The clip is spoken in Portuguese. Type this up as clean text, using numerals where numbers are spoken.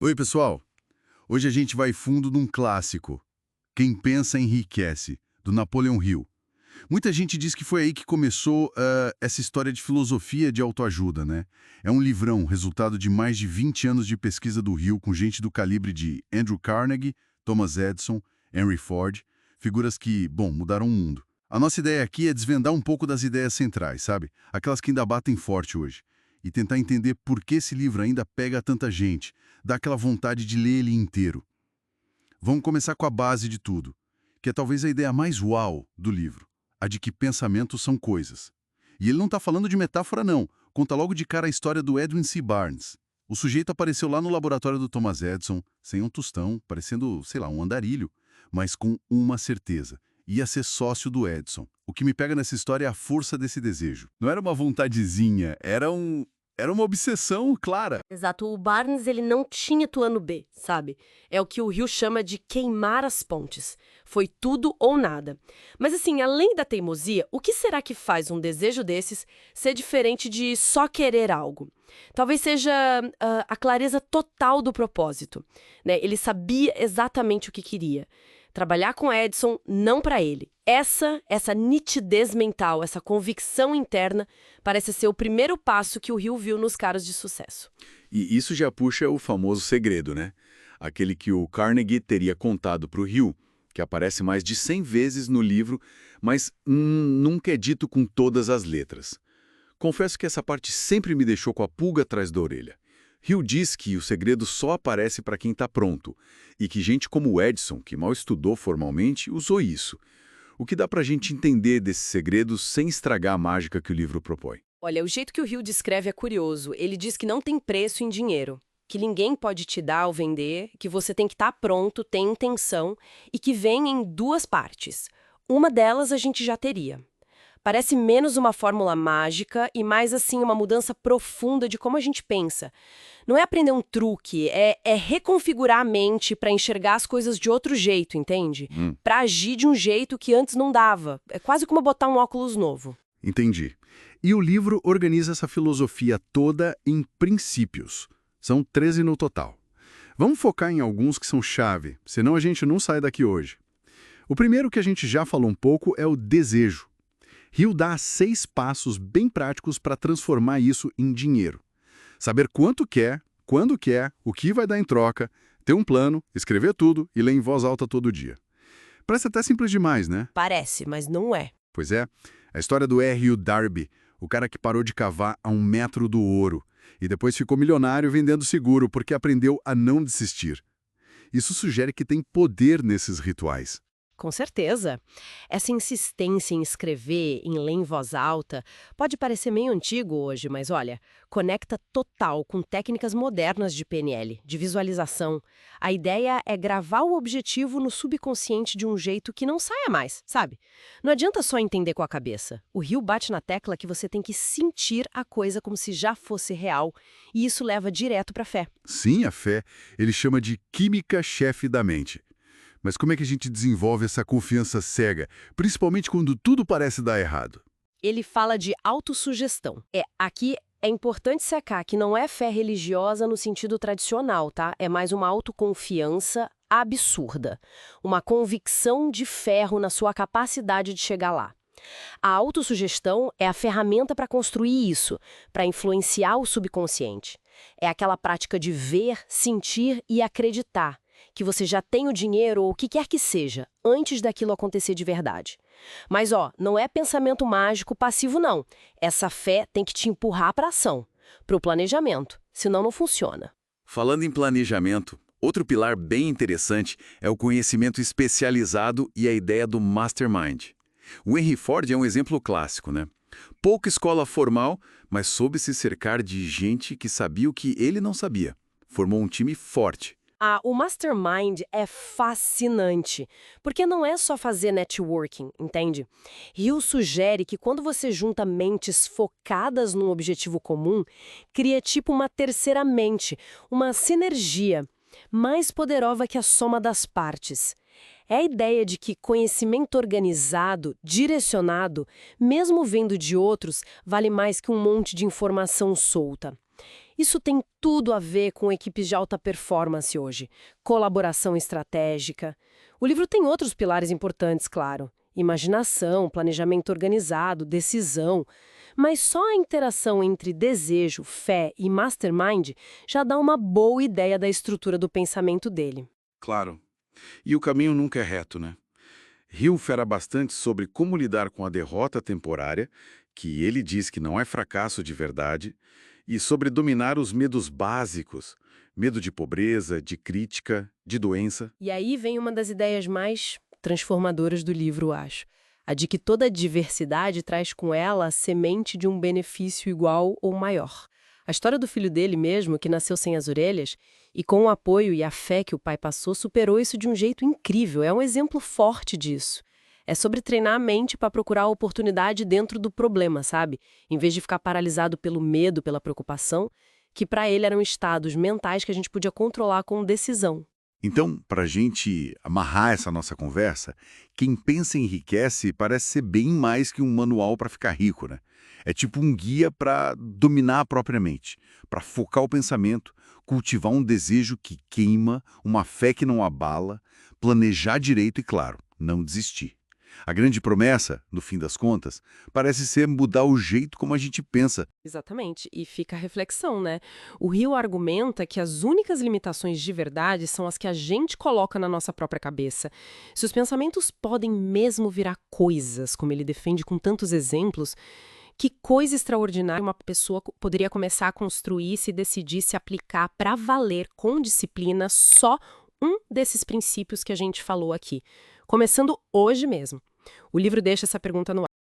Oi, pessoal. Hoje a gente vai fundo num clássico. Quem pensa enriquece, do Napoleon Hill. Muita gente diz que foi aí que começou essa história de filosofia de autoajuda, né? É um livrão, resultado de mais de 20 anos de pesquisa do Hill com gente do calibre de Andrew Carnegie, Thomas Edison, Henry Ford, figuras que, bom, mudaram o mundo. A nossa ideia aqui é desvendar um pouco das ideias centrais, sabe? Aquelas que ainda batem forte hoje. E tentar entender por que esse livro ainda pega tanta gente, dá aquela vontade de ler ele inteiro. Vamos começar com a base de tudo, que é talvez a ideia mais uau do livro, a de que pensamentos são coisas. E ele não está falando de metáfora não, conta logo de cara a história do Edwin C. Barnes. O sujeito apareceu lá no laboratório do Thomas Edison, sem um tostão, parecendo, sei lá, um andarilho, mas com uma certeza: ia ser sócio do Edison. O que me pega nessa história é a força desse desejo. Não era uma vontadezinha, era uma obsessão clara. Exato, o Barnes ele não tinha plano B, sabe? É o que o Hill chama de queimar as pontes. Foi tudo ou nada. Mas assim, além da teimosia, o que será que faz um desejo desses ser diferente de só querer algo? Talvez seja a clareza total do propósito, né? Ele sabia exatamente o que queria. Trabalhar com Edison, não para ele. Essa nitidez mental, essa convicção interna, parece ser o primeiro passo que o Hill viu nos caras de sucesso. E isso já puxa o famoso segredo, né? Aquele que o Carnegie teria contado para o Hill, que aparece mais de 100 vezes no livro, mas nunca é dito com todas as letras. Confesso que essa parte sempre me deixou com a pulga atrás da orelha. Hill diz que o segredo só aparece para quem está pronto, e que gente como o Edison, que mal estudou formalmente, usou isso. O que dá para a gente entender desses segredos sem estragar a mágica que o livro propõe? Olha, o jeito que o Hill descreve é curioso. Ele diz que não tem preço em dinheiro, que ninguém pode te dar ou vender, que você tem que estar pronto, tem intenção, e que vem em duas partes. Uma delas a gente já teria. Parece menos uma fórmula mágica e mais assim uma mudança profunda de como a gente pensa. Não é aprender um truque, é reconfigurar a mente para enxergar as coisas de outro jeito, entende? Para agir de um jeito que antes não dava. É quase como botar um óculos novo. Entendi. E o livro organiza essa filosofia toda em princípios. São 13 no total. Vamos focar em alguns que são chave, senão a gente não sai daqui hoje. O primeiro que a gente já falou um pouco é o desejo. Hill dá 6 passos bem práticos para transformar isso em dinheiro. Saber quanto quer, quando quer, o que vai dar em troca, ter um plano, escrever tudo e ler em voz alta todo dia. Parece até simples demais, né? Parece, mas não é. Pois é, a história do R.U. Darby, o cara que parou de cavar a 1 metro do ouro e depois ficou milionário vendendo seguro porque aprendeu a não desistir. Isso sugere que tem poder nesses rituais. Com certeza. Essa insistência em escrever, em ler em voz alta, pode parecer meio antigo hoje, mas olha, conecta total com técnicas modernas de PNL, de visualização. A ideia é gravar o objetivo no subconsciente de um jeito que não saia mais, sabe? Não adianta só entender com a cabeça. O Hill bate na tecla que você tem que sentir a coisa como se já fosse real, e isso leva direto para a fé. Sim, a fé, ele chama de química-chefe da mente. Mas como é que a gente desenvolve essa confiança cega, principalmente quando tudo parece dar errado? Ele fala de autossugestão. Aqui é importante sacar que não é fé religiosa no sentido tradicional, tá? É mais uma autoconfiança absurda. Uma convicção de ferro na sua capacidade de chegar lá. A autossugestão é a ferramenta para construir isso, para influenciar o subconsciente. É aquela prática de ver, sentir e acreditar que você já tem o dinheiro ou o que quer que seja, antes daquilo acontecer de verdade. Mas, não é pensamento mágico passivo, não. Essa fé tem que te empurrar para a ação, para o planejamento, senão não funciona. Falando em planejamento, outro pilar bem interessante é o conhecimento especializado e a ideia do mastermind. O Henry Ford é um exemplo clássico, né? Pouca escola formal, mas soube se cercar de gente que sabia o que ele não sabia. Formou um time forte. O Mastermind é fascinante, porque não é só fazer networking, entende? Hill sugere que quando você junta mentes focadas num objetivo comum, cria tipo uma terceira mente, uma sinergia, mais poderosa que a soma das partes. É a ideia de que conhecimento organizado, direcionado, mesmo vindo de outros, vale mais que um monte de informação solta. Isso tem tudo a ver com equipes de alta performance hoje. Colaboração estratégica. O livro tem outros pilares importantes, claro. Imaginação, planejamento organizado, decisão. Mas só a interação entre desejo, fé e mastermind já dá uma boa ideia da estrutura do pensamento dele. Claro. E o caminho nunca é reto, né? Hill fala bastante sobre como lidar com a derrota temporária, que ele diz que não é fracasso de verdade, e sobre dominar os medos básicos, medo de pobreza, de crítica, de doença. E aí vem uma das ideias mais transformadoras do livro, eu acho. A de que toda diversidade traz com ela a semente de um benefício igual ou maior. A história do filho dele mesmo, que nasceu sem as orelhas, e com o apoio e a fé que o pai passou, superou isso de um jeito incrível. É um exemplo forte disso. É sobre treinar a mente para procurar a oportunidade dentro do problema, sabe? Em vez de ficar paralisado pelo medo, pela preocupação, que para ele eram estados mentais que a gente podia controlar com decisão. Então, para a gente amarrar essa nossa conversa, quem pensa enriquece parece ser bem mais que um manual para ficar rico, né? É tipo um guia para dominar a própria mente, para focar o pensamento, cultivar um desejo que queima, uma fé que não abala, planejar direito e, claro, não desistir. A grande promessa, no fim das contas, parece ser mudar o jeito como a gente pensa. Exatamente. E fica a reflexão, né? O Rio argumenta que as únicas limitações de verdade são as que a gente coloca na nossa própria cabeça. Se os pensamentos podem mesmo virar coisas, como ele defende com tantos exemplos, que coisa extraordinária uma pessoa poderia começar a construir se decidisse aplicar para valer com disciplina só um desses princípios que a gente falou aqui, começando hoje mesmo. O livro deixa essa pergunta no ar.